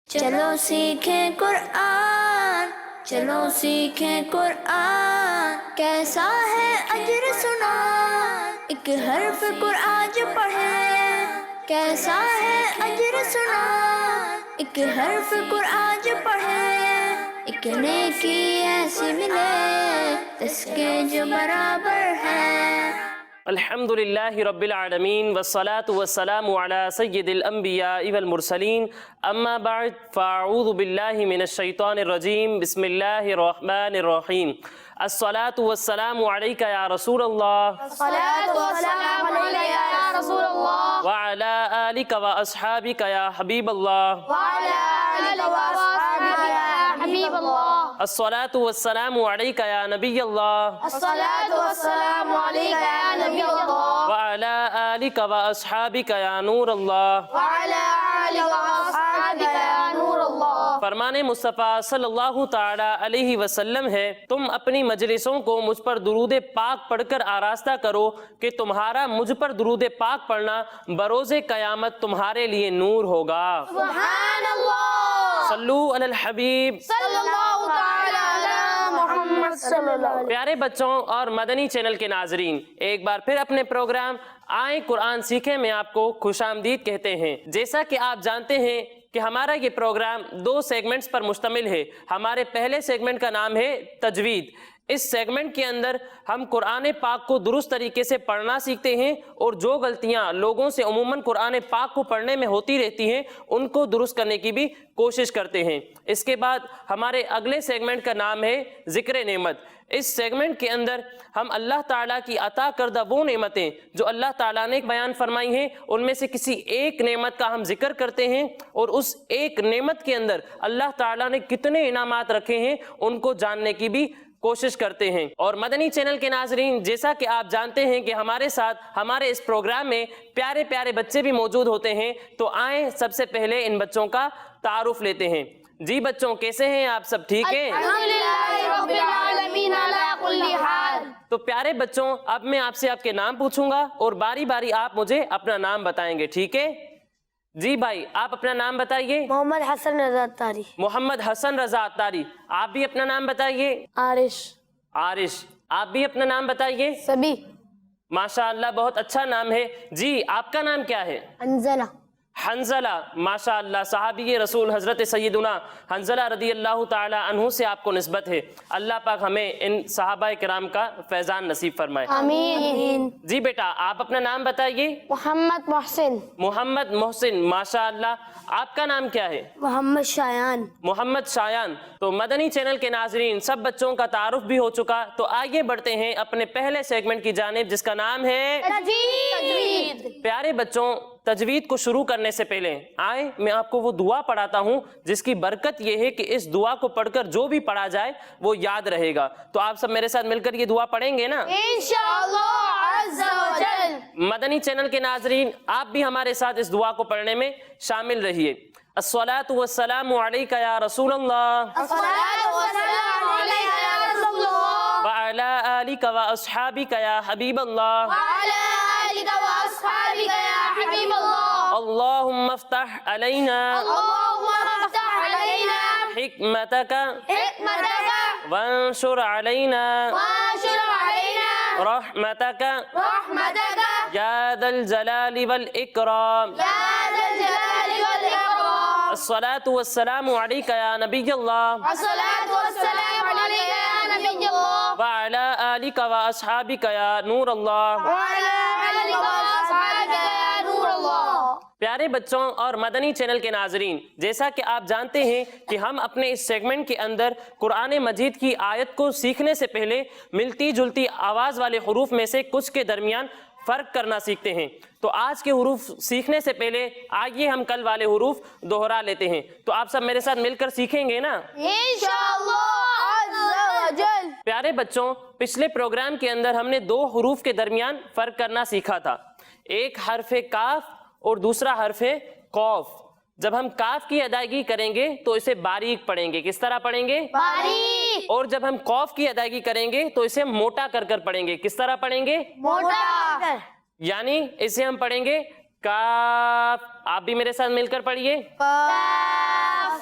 چلو سیکھیں قرآن، چلو سیکھیں قرآن، کیسا ہے اجر سنا، ایک حرف قرآن جو پڑھے، کیسا ہے اجر سنا، ایک حرف قرآن جو پڑھے، ایک نیکی ایسی ملے اس کے جو برابر ہے۔ الحمد للہ رب العالمین والصلاة والسلام على سید الانبیاء والمرسلین، اما بعد فاعوذ باللہ من الشیطان الرجیم، بسم اللہ الرحمن الرحیم۔ الصلاة والسلام علیک یا رسول اللہ، الصلاة والسلام علیک یا رسول اللہ، وعلی آلک واصحابک یا حبیب اللہ، وعلی آلک واصحابک یا حبیب اللہ، الصلاة والسلام علیک یا نبی اللہ، الصلاة والسلام علیک یا نبی اللہ، وعلی آلک واصحابک یا نور اللہ۔ وعلی آلک واصحابک یا نور اللہ۔ فرمان مصطفیٰ صلی اللہ تعالی علیہ وسلم ہے، تم اپنی مجلسوں کو مجھ پر درود پاک پڑھ کر آراستہ کرو کہ تمہارا مجھ پر درود پاک پڑھنا بروز قیامت تمہارے لیے نور ہوگا۔ سبحان اللہ، صلو علی الحبیب صلی اللہ تعالی علی محمد صلی اللہ علیہ۔ پیارے بچوں اور مدنی چینل کے ناظرین، ایک بار پھر اپنے پروگرام آئیں قرآن سیکھیں میں آپ کو خوش آمدید کہتے ہیں۔ جیسا کہ آپ جانتے ہیں کہ ہمارا یہ پروگرام 2 سیگمنٹس پر مشتمل ہے۔ ہمارے پہلے سیگمنٹ کا نام ہے تجوید۔ اس سیگمنٹ کے اندر ہم قرآن پاک کو درست طریقے سے پڑھنا سیکھتے ہیں، اور جو غلطیاں لوگوں سے عموماً قرآن پاک کو پڑھنے میں ہوتی رہتی ہیں ان کو درست کرنے کی بھی کوشش کرتے ہیں۔ اس کے بعد ہمارے اگلے سیگمنٹ کا نام ہے ذکر نعمت۔ اس سیگمنٹ کے اندر ہم اللہ تعالیٰ کی عطا کردہ وہ نعمتیں جو اللہ تعالیٰ نے بیان فرمائی ہیں ان میں سے کسی ایک نعمت کا ہم ذکر کرتے ہیں، اور اس ایک نعمت کے اندر اللہ تعالیٰ نے کتنے انعامات رکھے ہیں ان کو جاننے کی بھی کوشش کرتے ہیں۔ اور مدنی چینل کے ناظرین، جیسا کہ آپ جانتے ہیں کہ ہمارے ساتھ ہمارے اس پروگرام میں پیارے پیارے بچے بھی موجود ہوتے ہیں، تو آئیں سب سے پہلے ان بچوں کا تعارف لیتے ہیں۔ جی بچوں، کیسے ہیں آپ؟ سب ٹھیک ہیں؟ الحمدللہ رب العالمین علی کل حال۔ تو پیارے بچوں، اب میں آپ سے آپ کے نام پوچھوں گا اور باری باری آپ مجھے اپنا نام بتائیں گے، ٹھیک ہے؟ جی بھائی، آپ اپنا نام بتائیے۔ محمد حسن رضا اتاری۔ محمد حسن رضا اتاری۔ آپ بھی اپنا نام بتائیے۔ عارش۔ عارش۔ آپ بھی اپنا نام بتائیے۔ سبی۔ ماشاءاللہ، بہت اچھا نام ہے۔ جی، آپ کا نام کیا ہے؟ انزلہ۔ حنزلہ۔ ماشاءاللہ، صحابی رسول حضرت سیدنا حنزلہ رضی اللہ تعالی عنہ سے آپ کو نسبت ہے۔ اللہ پاک ہمیں ان صحابہ کرام کا فیضان نصیب فرمائے۔ آمین۔ جی بیٹا، آپ اپنا نام بتائیے۔ محمد محسن۔ محمد محسن۔ ماشاءاللہ، آپ کا نام کیا ہے؟ محمد شایان۔ محمد شایان۔ تو مدنی چینل کے ناظرین، سب بچوں کا تعارف بھی ہو چکا، تو آئیے بڑھتے ہیں اپنے پہلے سیگمنٹ کی جانب جس کا نام ہے تجوید۔ پیارے بچوں، تجوید کو شروع کرنے سے پہلے آئیں میں آپ کو وہ دعا پڑھاتا ہوں جس کی برکت یہ ہے کہ اس دعا کو پڑھ کر جو بھی پڑھا جائے وہ یاد رہے گا۔ تو آپ سب میرے ساتھ مل کر یہ دعا پڑھیں گے نا؟ انشاءاللہ عز و جل۔ مدنی چینل کے ناظرین، آپ بھی ہمارے ساتھ اس دعا کو پڑھنے میں شامل رہیے۔ الصلاۃ والسلام علیک یا رسول اللہ، الصلاة والسلام علیک یا رسول اللہ، وعلی آلک واصحابک یا حبیب اللہ، وعلی آلک واصحابک یا حبیب اللہ، اللہم افتح علینا اللہم افتح علینا حکمتک حکمتک وانشر علینا وانشر علینا رحمتک رحمتک یا ذا الجلال والاکرام۔ یا ذا الجلال والاکرام۔ الصلاۃ والسلام علیک یا نبی اللہ، الصلاة والسلام علیک یا نبی اللہ، وعلی آلک واصحابک یا نور اللہ۔ وعلی آلک واصحابک یا نور اللہ۔ پیارے بچوں اور مدنی چینل کے ناظرین، جیسا کہ آپ جانتے ہیں کہ ہم اپنے اس سیگمنٹ کے اندر قرآن مجید کی آیت کو سیکھنے سے پہلے ملتی جلتی آواز والے حروف میں سے کچھ کے درمیان فرق کرنا سیکھتے ہیں۔ تو آج کے حروف سیکھنے سے پہلے آئیے ہم کل والے حروف دوہرا لیتے ہیں۔ تو آپ سب میرے ساتھ مل کر سیکھیں گے نا؟ انشاءاللہ عز و جل۔ پیارے بچوں، پچھلے پروگرام کے اندر ہم نے 2 حروف کے درمیان فرق کرنا سیکھا تھا، ایک حرف کاف اور دوسرا حرف قوف۔ جب ہم کاف کی ادائیگی کریں گے تو اسے باریک پڑھیں گے۔ کس طرح پڑھیں گے؟ باریک۔ اور جب ہم قوف کی ادائیگی کریں گے تو اسے موٹا کر کر پڑھیں گے۔ کس طرح پڑھیں گے؟ موٹا۔ یعنی اسے ہم پڑھیں گے کاف۔ آپ بھی میرے ساتھ مل کر پڑھیے۔ کاف۔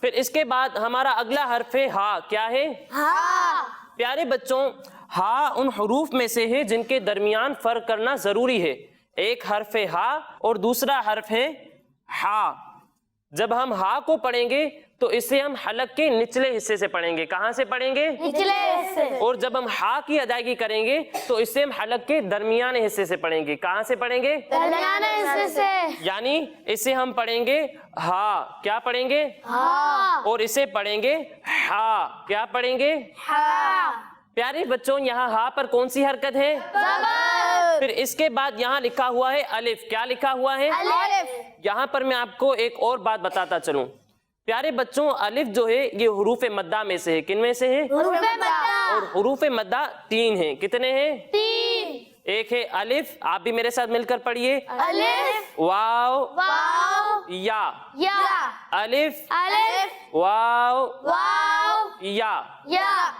پھر اس کے بعد ہمارا اگلا حرف ہے ہا. کیا ہے؟ ہا. پیارے بچوں ہا ان حروف میں سے ہے جن کے درمیان فرق کرنا ضروری ہے. ایک حرف ہے ہا اور دوسرا حرف ہے ہا. جب ہم ہا کو پڑھیں گے تو اسے ہم حلق کے نچلے حصے سے پڑھیں گے. کہاں سے پڑھیں گے؟ نچلے حصے. اور جب ہم ہا کی ادائیگی کریں گے تو اسے ہم حلق کے درمیانے حصے سے پڑھیں گے. کہاں سے پڑھیں گے؟ درمیانے حصے سے. یعنی اسے ہم پڑھیں گے ہا. کیا پڑھیں گے؟ ہا. اور اسے پڑھیں گے ہا. کیا پڑھیں گے؟ ہا. پیارے بچوں یہاں ہا پر کون سی حرکت ہے؟ زبر. پھر اس کے بعد یہاں لکھا ہوا ہے الف. کیا لکھا ہوا ہے؟ الف. یہاں پر میں آپ کو ایک اور بات بتاتا چلوں. پیارے بچوں الف جو ہے یہ حروف مدہ میں سے ہے. کن میں سے ہے؟ حروف مدہ. اور حروف مدہ 3 ہیں. کتنے ہیں؟ 3. ایک ہے الف. آپ بھی میرے ساتھ مل کر پڑھیے. الف. واو. واو. یا. یا. الف. الف. واو. واو. یا. یا.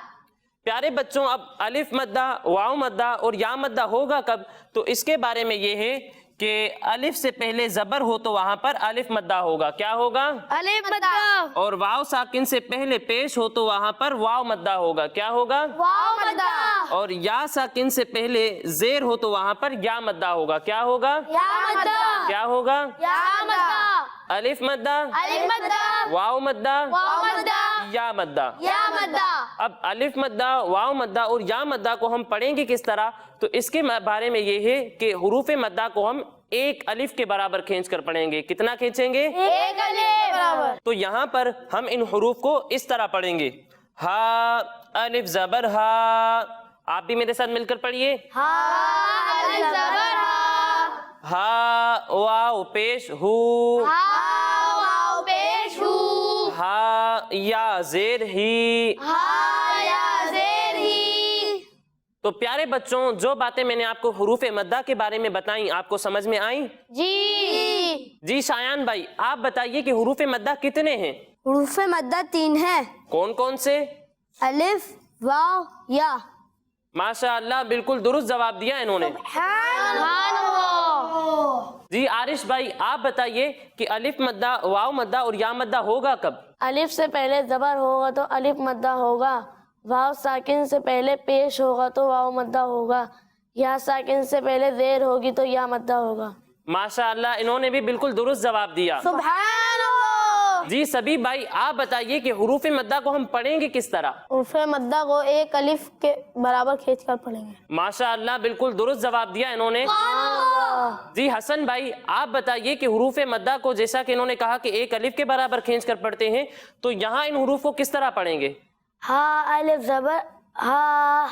پیارے بچوں اب الف مدہ واو مدہ اور یا مدہ ہوگا کب؟ تو اس کے بارے میں یہ ہے کہ الف سے پہلے زبر ہو تو وہاں پر الف مدہ ہوگا. کیا ہوگا؟ الف مدہ. اور واو ساکن سے پہلے پیش ہو تو وہاں پر واو مدہ ہوگا. کیا ہوگا؟ واو مدہ. اور یا ساکن سے پہلے زیر ہو تو وہاں پر یا مدہ ہوگا. کیا ہوگا؟ یا مدہ. کیا ہوگا؟ یا مدہ. الف مدہ الف مدہ. واو مدہ واو مدہ. یا مدہ. یا مدہ. اب الف مدہ واو مدہ اور یا مدہ کو ہم پڑھیں گے کس طرح؟ تو اس کے بارے میں یہ ہے کہ حروف مدہ کو ہم ایک الف کے برابر کھینچ کر پڑھیں گے. کتنا کھینچیں گے؟ ایک الف برابر. تو یہاں پر ہم ان حروف کو اس طرح پڑھیں گے. ہا الف زبر ہا. آپ بھی میرے ساتھ مل کر پڑھیے. ہا. الف زبر ہا. ہا واو پیش ہو. ہا. واو پیش ہو. ہا یا زیر ہی. ہا. یا زیر ہی. تو پیارے بچوں جو باتیں میں نے آپ کو حروف مدہ کے بارے میں بتائیں آپ کو سمجھ میں آئیں؟ جی. جی شایان بھائی آپ بتائیے کہ حروف مدہ کتنے ہیں؟ حروف مدہ 3 ہیں. کون کون سے؟ الف واو یا. ماشاء اللہ بالکل درست جواب دیا انہوں نے. سبحان اللہ. جی عارش بھائی آپ بتائیے کہ الف مدہ واو مدہ اور یا مدہ ہوگا کب؟ الف سے پہلے زبر ہوگا تو الف مدہ ہوگا. واو ساکن سے پہلے پیش ہوگا تو واو مدہ ہوگا. یا ساکن سے پہلے زیر ہوگی تو یا مدہ ہوگا. ماشاء اللہ انہوں نے بھی بالکل درست جواب دیا. سبحان اللہ. جی سبھی بھائی آپ بتائیے کہ حروف مدہ کو ہم پڑھیں گے کس طرح؟ حروف مدہ کو ایک الف کے برابر کھینچ کر پڑھیں گے. ماشاء اللہ بالکل درست جواب دیا انہوں نے. جی حسن بھائی آپ بتائیے کہ حروف مدہ کو جیسا کہ انہوں نے کہا کہ ایک الف کے برابر کھینچ کر پڑھتے ہیں تو یہاں ان حروف کو کس طرح پڑھیں گے؟ ہا الف زبر ہا.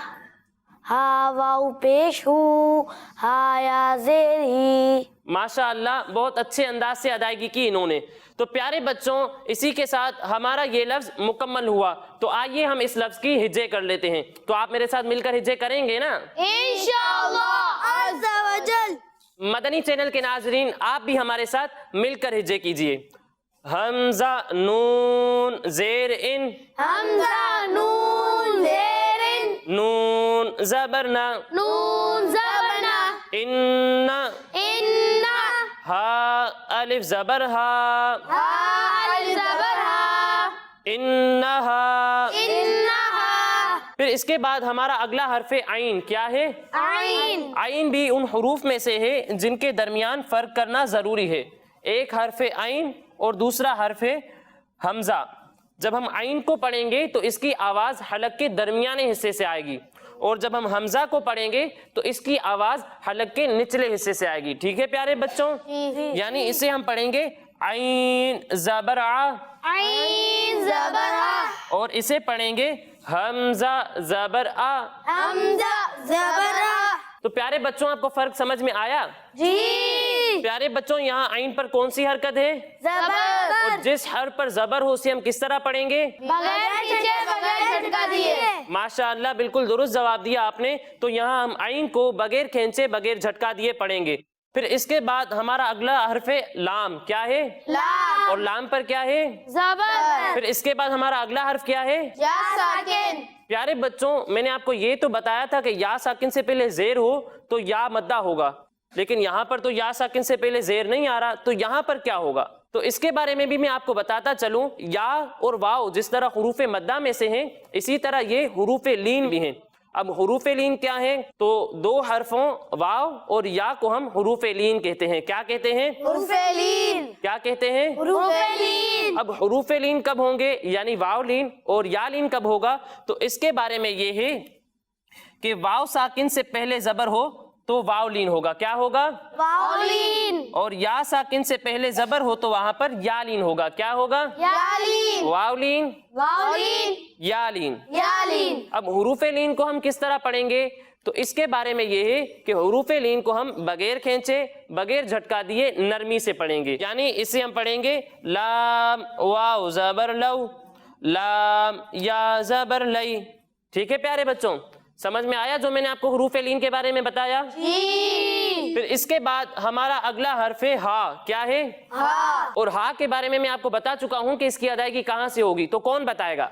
ہا واو پیش ہو. ہا یا زیر ہی. ماشاء اللہ بہت اچھے انداز سے ادائیگی کی انہوں نے. تو پیارے بچوں اسی کے ساتھ ہمارا یہ لفظ مکمل ہوا. تو آئیے ہم اس لفظ کی ہجے کر لیتے ہیں. تو آپ میرے ساتھ مل کر ہجے کریں گے نا؟ انشاءاللہ عز و جل. مدنی چینل کے ناظرین آپ بھی ہمارے ساتھ مل کر ہجے کیجئے. حمزہ نون زیر ان. حمزہ نون زیر ان. نون زبرنا. نون زبرنا. ان. ان. ہا الف زبر ہا. ہا الف زبر ہا. انہا. انہا. پھر اس کے بعد ہمارا اگلا حرف عین. کیا ہے؟ عین. عین بھی ان حروف میں سے ہے جن کے درمیان فرق کرنا ضروری ہے. ایک حرف عین اور دوسرا حرف حمزہ. جب ہم عین کو پڑھیں گے تو اس کی آواز حلق کے درمیانے حصے سے آئے گی اور جب ہم حمزہ کو پڑھیں گے تو اس کی آواز حلق کے نچلے حصے سے آئے گی. ٹھیک ہے پیارے بچوں؟ یعنی اسے ہم پڑھیں گے عین زبر ع. عین زبر ع. اور اسے پڑھیں گے حمزہ زبر ا. حمزہ زبر ع. تو پیارے بچوں آپ کو فرق سمجھ میں آیا؟ جی. پیارے بچوں یہاں عین پر کون سی حرکت ہے؟ زبر. اور جس حرف پر زبر ہو اسے ہم کس طرح پڑھیں گے؟ بغیر کھینچے بغیر جھٹکا دیے. ماشاء اللہ بالکل درست جواب دیا آپ نے. تو یہاں ہم عین کو بغیر کھینچے بغیر جھٹکا دیے پڑھیں گے. پھر اس کے بعد ہمارا اگلا حرف لام. کیا ہے؟ لام. اور لام پر کیا ہے؟ زبر. پھر اس کے بعد ہمارا اگلا حرف کیا ہے؟ یا ساکن. پیارے بچوں میں نے آپ کو یہ تو بتایا تھا کہ یا ساکن سے پہلے زیر ہو تو یا مدہ ہوگا لیکن یہاں پر تو یا ساکن سے پہلے زیر نہیں آ رہا تو یہاں پر کیا ہوگا؟ تو اس کے بارے میں بھی میں آپ کو بتاتا چلوں، یا اور واو جس طرح حروف مدہ میں سے ہیں، اسی طرح یہ حروف لین بھی ہیں۔ اب حروف لین کیا ہیں؟ تو دو حرفوں واو اور یا کو ہم حروف لین کہتے ہیں۔ کیا کہتے ہیں؟ حروف لین، کیا کہتے ہیں؟ حروف لین۔ اب حروف لین کب ہوں گے، یعنی واو لین، اور یا لین کب ہوگا؟ تو اس کے بارے میں یہ ہے کہ واو ساکن سے پہلے زبر ہو تو واو لین ہوگا۔ کیا ہوگا؟ واو لین، اور یا ساکن سے پہلے زبر ہو تو وہاں پر یا لین ہوگا۔ کیا ہوگا؟ یا لین، واو لین، واو لین، یا لین۔ یا لین۔ اب حروف لین کو ہم کس طرح پڑھیں گے؟ تو اس کے بارے میں یہ ہے کہ حروف لین کو ہم بغیر کھینچے، بغیر جھٹکا دیے نرمی سے پڑھیں گے، یعنی اسے ہم پڑھیں گے لام واو زبر لو، لام یا زبر لئی۔ ٹھیک ہے پیارے بچوں، سمجھ میں آیا جو میں نے آپ کو حروف لین کے بارے میں بتایا؟ جی، پھر اس کے بعد ہمارا اگلا حرف ہے ہا۔ کیا ہے؟ ہاں، اور ہا کے بارے میں آپ کو بتا چکا ہوں کہ اس کی ادائیگی کہاں سے ہوگی، تو کون بتائے گا؟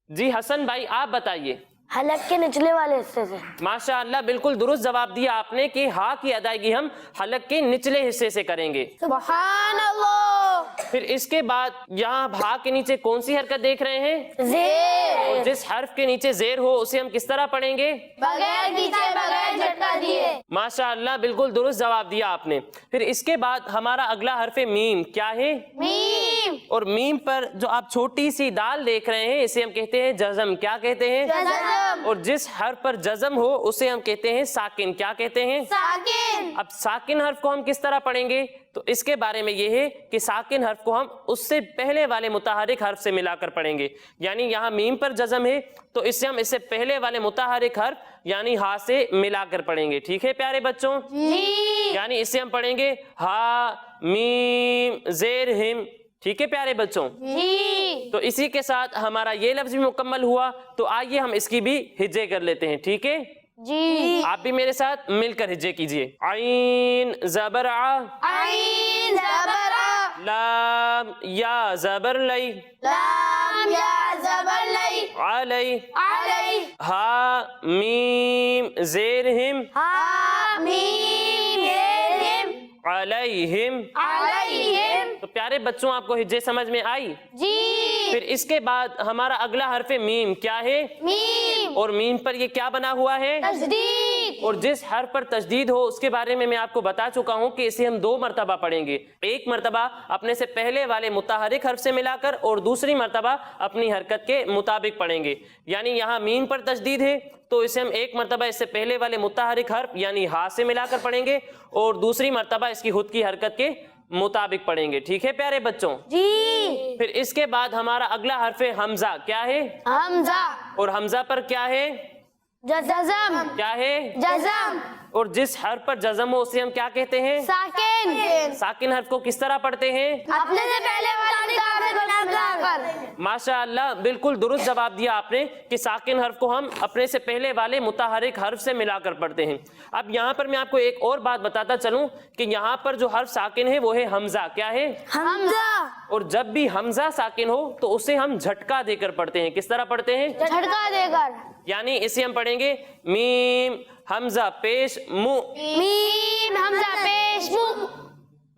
جی حسن بھائی آپ بتائیے۔ حلق کے نچلے والے حصے سے۔ ماشاء اللہ، بالکل درست جواب دیا آپ نے کہ ہا کی ادائیگی ہم حلق کے نچلے حصے سے کریں گے۔ سبحان اللہ۔ پھر اس کے بعد یہاں ہا کے نیچے کون سی حرکت دیکھ رہے ہیں؟ زیر، جس حرف کے نیچے زیر ہو اسے ہم کس طرح پڑھیں گے؟ بغیر کھینچے، بغیر جھٹکا دیے۔ ماشاء اللہ، بالکل درست جواب دیا آپ نے۔ پھر اس کے بعد ہمارا اگلا حرف میم۔ کیا ہے؟ میم، اور میم پر جو آپ چھوٹی سی دال دیکھ رہے ہیں اسے ہم کہتے ہیں جزم۔ کیا کہتے ہیں؟ جزم، اور جس حرف پر جزم ہو اسے ہم کہتے ہیں ساکن۔ کیا کہتے ہیں؟ ساکن، اب ساکن حرف کو ہم کس طرح پڑھیں گے؟ تو اس کے بارے میں یہ ہے کہ ساکن حرف کو ہم اس سے پہلے والے متحرک حرف سے ملا کر پڑھیں گے، یعنی یہاں میم پر جزم ہے تو اس سے ہم اس سے پہلے والے متحرک حرف یعنی ہا سے ملا کر پڑھیں گے۔ ٹھیک ہے پیارے بچوں؟ جی، یعنی اس سے ہم پڑھیں گے ہا میم زیر ہم۔ ٹھیک ہے پیارے بچوں؟ جی، تو اسی کے ساتھ ہمارا یہ لفظ بھی مکمل ہوا، تو آئیے ہم اس کی بھی ہجے کر لیتے ہیں۔ ٹھیک ہے، جی، آپ بھی میرے ساتھ مل کر ہجے کیجئے۔ عین زبر ع، عین زبر ع، لام یا زبر لئی، لام یا زبر لئی، علی، علی، ہا میم زیر ہم، ہا میم زیر ہم، علیہم۔ علیہم۔ تو پیارے بچوں آپ کو ہجے سمجھ میں آئی؟ جی، پھر اس کے بعد ہمارا اگلا حرف میم۔ کیا ہے؟ میم، اور میم پر یہ کیا بنا ہوا ہے؟ تشدید، اور جس حرف پر تشدید ہو اس کے بارے میں آپ کو بتا چکا ہوں کہ اسے ہم دو مرتبہ پڑھیں گے، ایک مرتبہ اپنے سے پہلے والے متحرک حرف سے ملا کر اور دوسری مرتبہ اپنی حرکت کے مطابق پڑھیں گے۔ یعنی یہاں میم پر تشدید ہے تو اسے ہم ایک مرتبہ اس سے پہلے والے متحرک حرف یعنی ہا سے ملا کر پڑھیں گے اور دوسری مرتبہ اس کی خود کی حرکت کے مطابق پڑھیں گے۔ ٹھیک ہے پیارے بچوں؟ جی، پھر اس کے بعد ہمارا اگلا حرف حمزہ۔ کیا ہے؟ حمزہ، اور حمزہ پر کیا ہے؟ جزم، کیا ہے؟ جزم، اور جس حرف پر جزم ہو اسے ہم کیا کہتے ہیں؟ ساکن، ساکن حرف کو کس طرح پڑھتے ہیں؟ اپنے سے پہلے والی کاف سے ملا کر۔ ماشاء اللہ، بالکل درست جواب دیا آپ نے کہ ساکن حرف کو ہم اپنے سے پہلے والے متحرک حرف سے ملا کر پڑھتے ہیں۔ اب یہاں پر میں آپ کو ایک اور بات بتاتا چلوں کہ یہاں پر جو حرف ساکن ہے وہ ہے حمزہ۔ کیا ہے؟ حمزہ، اور جب بھی حمزہ ساکن ہو تو اسے ہم جھٹکا دے کر پڑھتے ہیں۔ کس طرح پڑھتے ہیں؟ جھٹکا دے کر۔ یعنی اسے ہم پڑھیں گے میم حمزہ پیش مو۔ میم حمزہ پیش مو۔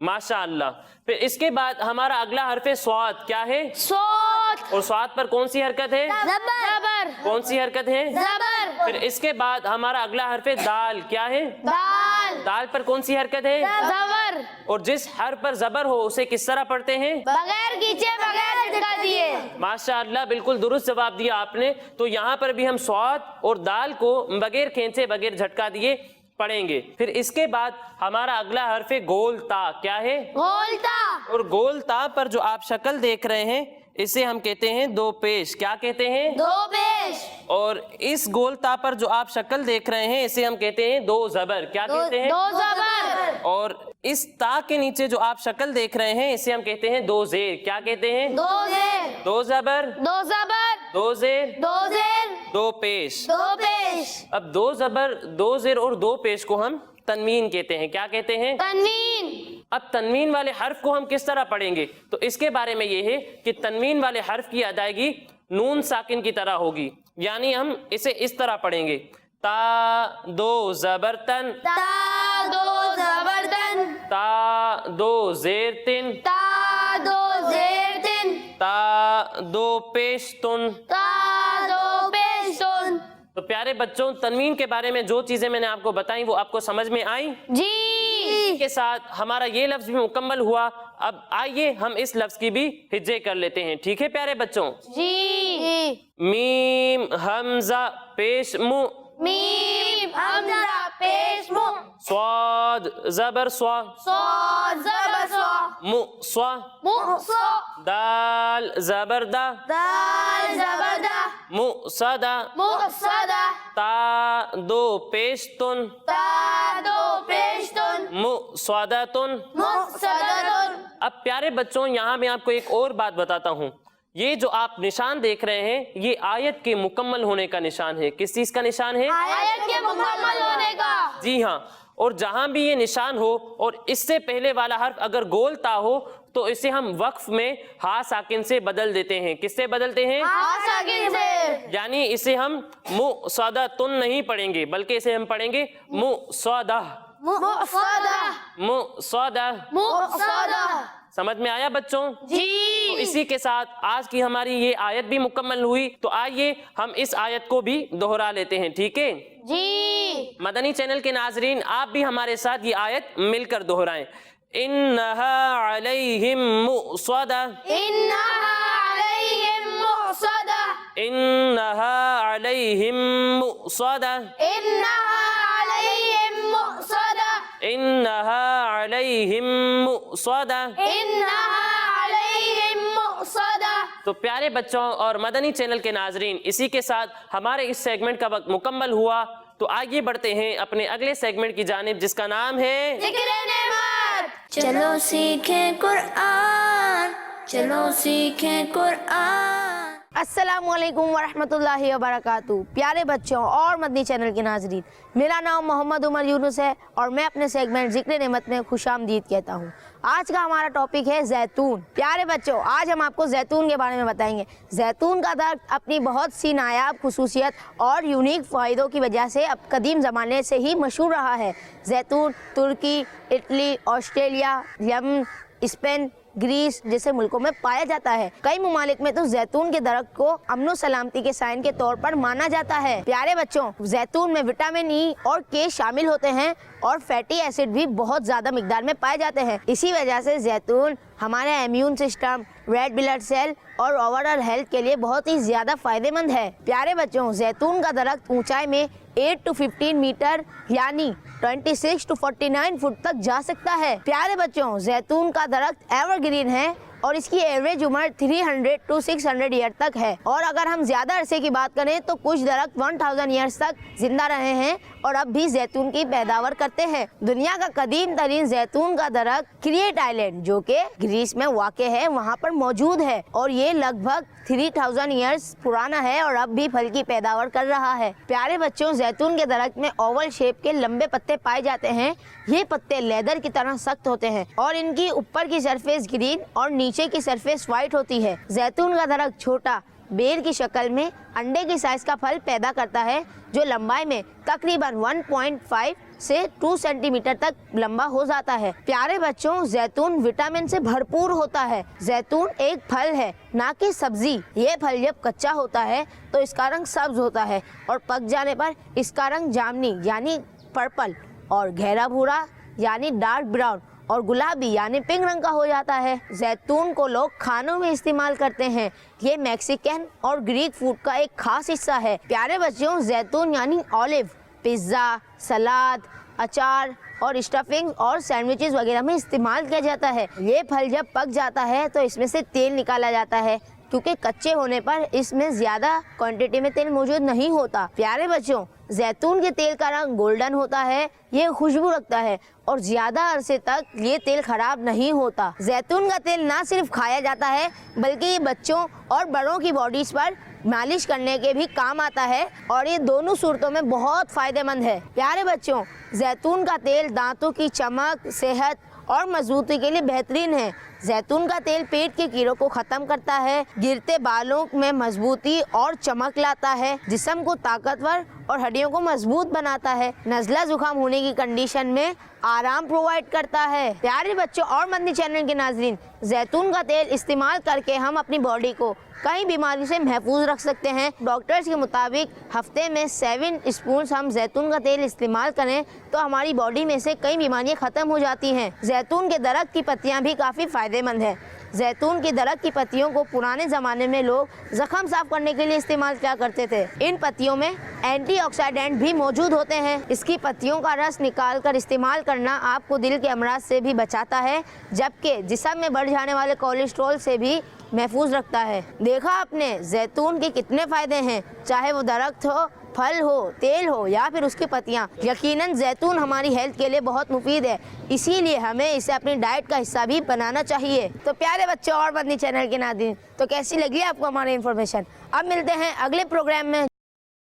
ماشاء اللہ۔ پھر اس کے بعد ہمارا اگلا حرف صاد۔ کیا ہے؟ صوت، اور صاد پر کون سی حرکت ہے؟ زبر، کون سی حرکت ہے؟ زبر، پھر اس کے بعد ہمارا اگلا حرف دال۔ کیا ہے؟ دال، دال پر کون سی حرکت ہے؟ زبر، اور جس حرف پر زبر ہو اسے کس طرح پڑھتے ہیں؟ بغیر کھینچے، بغیر جھٹکا دیے۔ ماشاء اللہ، بالکل درست جواب دیا آپ نے۔ تو یہاں پر بھی ہم صاد اور دال کو بغیر کھینچے بغیر جھٹکا دیے پڑھیں گے۔ پھر اس کے بعد ہمارا اگلا حرف گول تا۔ کیا ہے؟ گولتا، اور گول تا پر جو آپ شکل دیکھ رہے ہیں اسے ہم کہتے ہیں دو پیش۔ کیا کہتے ہیں؟ دو پیش، اور اس گول تا پر جو آپ شکل دیکھ رہے ہیں اسے ہم کہتے ہیں دو زبر۔ کیا کہتے ہیں؟ دو زبر، اور اس تا کے نیچے جو آپ شکل دیکھ رہے ہیں اسے ہم کہتے ہیں دو زیر۔ کیا کہتے ہیں؟ دو زیر، دو زبر، دو زبر، دو زیر، دو زیر، دو پیش۔ دو پیش، اب دو زبر، دو زیر اور دو پیش کو ہم تنوین کہتے ہیں۔ کیا کہتے ہیں؟ تنوین، اب تنوین والے حرف کو ہم کس طرح پڑھیں گے؟ تو اس کے بارے میں یہ ہے کہ تنوین والے حرف کی ادائیگی نون ساکن کی طرح ہوگی، یعنی ہم اسے اس طرح پڑھیں گے تا دو زبر تن، تا دو زبر تن، تا دو زیر تن، تا تا دو پیش تن. تا دو پیش تن. تو پیارے بچوں تنوین کے بارے میں جو چیزیں میں نے آپ کو بتائیں وہ آپ کو سمجھ میں آئیں؟ جی. اس کے ساتھ ہمارا یہ لفظ بھی مکمل ہوا. اب آئیے ہم اس لفظ کی بھی ہجے کر لیتے ہیں. ٹھیک ہے پیارے بچوں؟ جی. میم حمزہ پیش مو. میم حمزہ پیش مو. صاد زبر سوا. صاد زبر سوا. مو سوا. مو سوا. دال زبر دا. دال زبر دا. مو صدا. مو صدا. تا دو پیش تن. تا دو پیش تن. مو صدا تن. مو صدا تن. اب پیارے بچوں یہاں میں آپ کو ایک اور بات بتاتا ہوں. یہ جو آپ نشان دیکھ رہے ہیں یہ آیت کے مکمل ہونے کا نشان ہے. کس چیز کا نشان ہے؟ آیت کے مکمل ہونے کا. جی ہاں. اور جہاں بھی یہ نشان ہو اور اس سے پہلے والا حرف اگر گول تا ہو تو اسے ہم وقف میں ہا ساکن سے بدل دیتے ہیں. کس سے بدلتے ہیں؟ ہاں ساکن سے. یعنی اسے ہم مو صدا تن نہیں پڑھیں گے بلکہ اسے ہم پڑھیں گے مو صدا. مو صدا. مو صدا. مو صدا. سمجھ میں آیا بچوں؟ جی. تو اسی کے ساتھ آج کی ہماری یہ آیت بھی مکمل ہوئی. تو آئیے ہم اس آیت کو بھی دہرا لیتے ہیں. ٹھیک ہے جی. مدنی چینل کے ناظرین آپ بھی ہمارے ساتھ یہ آیت مل کر دہرائیں. انہا علیہم مؤصدہ. انہا علیہم مؤصدہ. انہا علیہم مؤصدہ. انہا علیہم مؤصدہ. انہا علیہم مؤصدہ. انہا علیہم مؤصدہ. تو پیارے بچوں اور مدنی چینل کے ناظرین اسی کے ساتھ ہمارے اس سیگمنٹ کا وقت مکمل ہوا. تو آگے بڑھتے ہیں اپنے اگلے سیگمنٹ کی جانب جس کا نام ہے ذکر نعمت. چلو سیکھیں قرآن. چلو سیکھیں قرآن. السلام علیکم ورحمۃ اللہ وبرکاتہ. پیارے بچوں اور مدنی چینل کے ناظرین میرا نام محمد عمر یونس ہے اور میں اپنے سیگمنٹ ذکر نعمت میں خوش آمدید کہتا ہوں. آج کا ہمارا ٹاپک ہے زیتون. پیارے بچوں آج ہم آپ کو زیتون کے بارے میں بتائیں گے. زیتون کا درخت اپنی بہت سی نایاب خصوصیت اور یونیک فائدوں کی وجہ سے اب قدیم زمانے سے ہی مشہور رہا ہے. زیتون ترکی، اٹلی، آسٹریلیا، یمن، اسپین، گریس جیسے ملکوں میں پایا جاتا ہے. کئی ممالک میں تو زیتون کے درخت کو امن و سلامتی کے سائن کے طور پر مانا جاتا ہے. پیارے بچوں زیتون میں وٹامن ای اور کے شامل ہوتے ہیں اور فیٹی ایسڈ بھی بہت زیادہ مقدار میں پائے جاتے ہیں. اسی وجہ سے زیتون ہمارے immune system, red blood cell اور اوور آل ہیلتھ کے لیے بہت ہی زیادہ فائدہ مند ہے. پیارے بچوں زیتون کا درخت اونچائی میں 8 to 15 میٹر یعنی 26 to 49 فٹ تک جا سکتا ہے. پیارے بچوں زیتون کا درخت ایور گرین ہے اور اس کی ایوریج عمر 300 to 600 ایئر تک ہے. اور اگر ہم زیادہ عرصے کی بات کریں تو کچھ درخت 1000 ایئرز تک زندہ رہے ہیں اور اب بھی زیتون کی پیداوار کرتے ہیں. دنیا کا قدیم ترین زیتون کا درخت کریٹ آئیلینڈ جو کہ گریس میں واقع ہے وہاں پر موجود ہے اور یہ لگ بھگ 3000 ایئرز پرانا ہے اور اب بھی پھل کی پیداوار کر رہا ہے. پیارے بچوں زیتون کے درخت میں اوول شیپ کے لمبے پتے پائے جاتے ہیں. یہ پتے لیدر کی طرح سخت ہوتے ہیں اور ان کی اوپر کی سرفیس گرین اور نیچے کی سرفیس وائٹ ہوتی ہے. زیتون کا درخت چھوٹا بیر کی شکل میں انڈے کی سائز کا پھل پیدا کرتا ہے جو لمبائی میں تقریباً 1.5 سے 2 سینٹی میٹر تک لمبا ہو جاتا ہے. پیارے بچوں زیتون وٹامن سے بھرپور ہوتا ہے. زیتون ایک پھل ہے نہ کہ سبزی. یہ پھل جب کچا ہوتا ہے تو اس کا رنگ سبز ہوتا ہے اور پک جانے پر اس کا رنگ جامنی یعنی پرپل اور گہرا بھورا یعنی ڈارک براؤن اور گلابی یعنی پنک رنگ کا ہو جاتا ہے. زیتون کو لوگ کھانوں میں استعمال کرتے ہیں. یہ میکسیکن اور گریک فوڈ کا ایک خاص حصہ ہے. پیارے بچوں زیتون یعنی اولیو پیزا، سلاد، اچار اور اسٹفنگ اور سینڈوچز وغیرہ میں استعمال کیا جاتا ہے. یہ پھل جب پک جاتا ہے تو اس میں سے تیل نکالا جاتا ہے کیونکہ کچے ہونے پر اس میں زیادہ کوانٹٹی میں تیل موجود نہیں ہوتا. پیارے بچوں زیتون کے تیل کا رنگ گولڈن ہوتا ہے. یہ خوشبو رکھتا ہے اور زیادہ عرصے تک یہ تیل خراب نہیں ہوتا. زیتون کا تیل نہ صرف کھایا جاتا ہے بلکہ یہ بچوں اور بڑوں کی باڈیز پر مالش کرنے کے بھی کام آتا ہے اور یہ دونوں صورتوں میں بہت فائدہ مند ہے. پیارے بچوں زیتون کا تیل دانتوں کی چمک، صحت اور مضبوطی کے لیے بہترین ہے. زیتون کا تیل پیٹ کے کیڑوں کو ختم کرتا ہے، گرتے بالوں میں مضبوطی اور چمک لاتا ہے، جسم کو طاقتور اور ہڈیوں کو مضبوط بناتا ہے، نزلہ زکام ہونے کی کنڈیشن میں آرام پرووائڈ کرتا ہے۔ پیارے بچوں اور مدنی چینل کے ناظرین، زیتون کا تیل استعمال کر کے ہم اپنی باڈی کو کئی بیماری سے محفوظ رکھ سکتے ہیں۔ ڈاکٹرز کے مطابق ہفتے میں 7 اسپونز ہم زیتون کا تیل استعمال کریں تو ہماری باڈی میں سے کئی بیماریاں ختم ہو جاتی ہیں۔ زیتون کے درخت کی پتیاں بھی کافی فائدے مند ہیں۔ زیتون کی درخت کی پتیوں کو پرانے زمانے میں لوگ زخم صاف کرنے کے لیے استعمال کیا کرتے تھے۔ ان پتیوں میں اینٹی آکسیڈنٹ بھی موجود ہوتے ہیں۔ اس کی پتیوں کا رس نکال کر استعمال کرنا آپ کو دل کے امراض سے بھی بچاتا ہے، جبکہ جسم میں بڑھ جانے والے کولیسٹرول سے بھی محفوظ رکھتا ہے۔ دیکھا آپ نے زیتون کے کتنے فائدے ہیں، چاہے وہ درخت ہو، پھل ہو، تیل ہو یا پھر اس کی پتیاں۔ یقیناً زیتون ہماری ہیلتھ کے لیے بہت مفید ہے، اسی لیے ہمیں اسے اپنی ڈائٹ کا حصہ بھی بنانا چاہیے۔ تو پیارے بچوں اور مدنی چینل کے ناظرین، تو کیسی لگی آپ کو ہماری انفارمیشن؟ اب ملتے ہیں اگلے پروگرام میں۔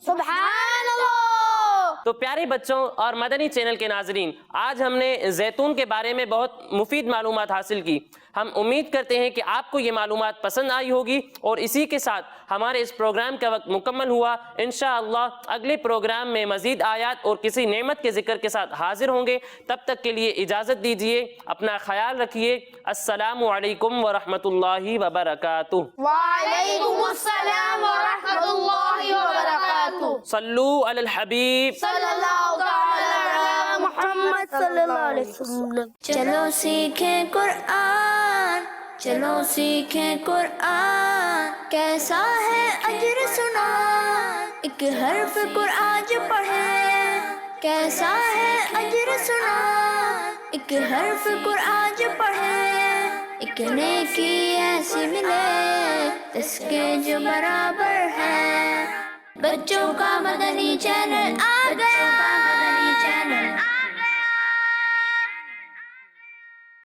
سبحان اللہ۔ تو پیارے بچوں اور مدنی چینل کے ناظرین، آج ہم نے زیتون کے بارے میں بہت مفید معلومات حاصل کی۔ ہم امید کرتے ہیں کہ آپ کو یہ معلومات پسند آئی ہوگی، اور اسی کے ساتھ ہمارے اس پروگرام کا وقت مکمل ہوا۔ انشاءاللہ اگلے پروگرام میں مزید آیات اور کسی نعمت کے ذکر کے ساتھ حاضر ہوں گے۔ تب تک کے لیے اجازت دیجیے، اپنا خیال رکھیے۔ السلام علیکم ورحمۃ اللہ وبرکاتہ۔ وعلیکم السلام ورحمۃ اللہ وبرکاتہ۔ صلو علی الحبیب صلی اللہ تعالی علی محمد صلی اللہ علیہ وسلم۔ چلو سیکھیں قرآن، چلو سیکھیں قرآن، کیسا ہے اجر سنا، ایک حرف قرآن جو پڑھے، کیسا ہے اجر سنا، ایک حرف قرآن جو پڑھے، ایک نیکی ایسی ملے اس کے جو برابر ہے۔ بچوں کا مدنی چینل آ گیا۔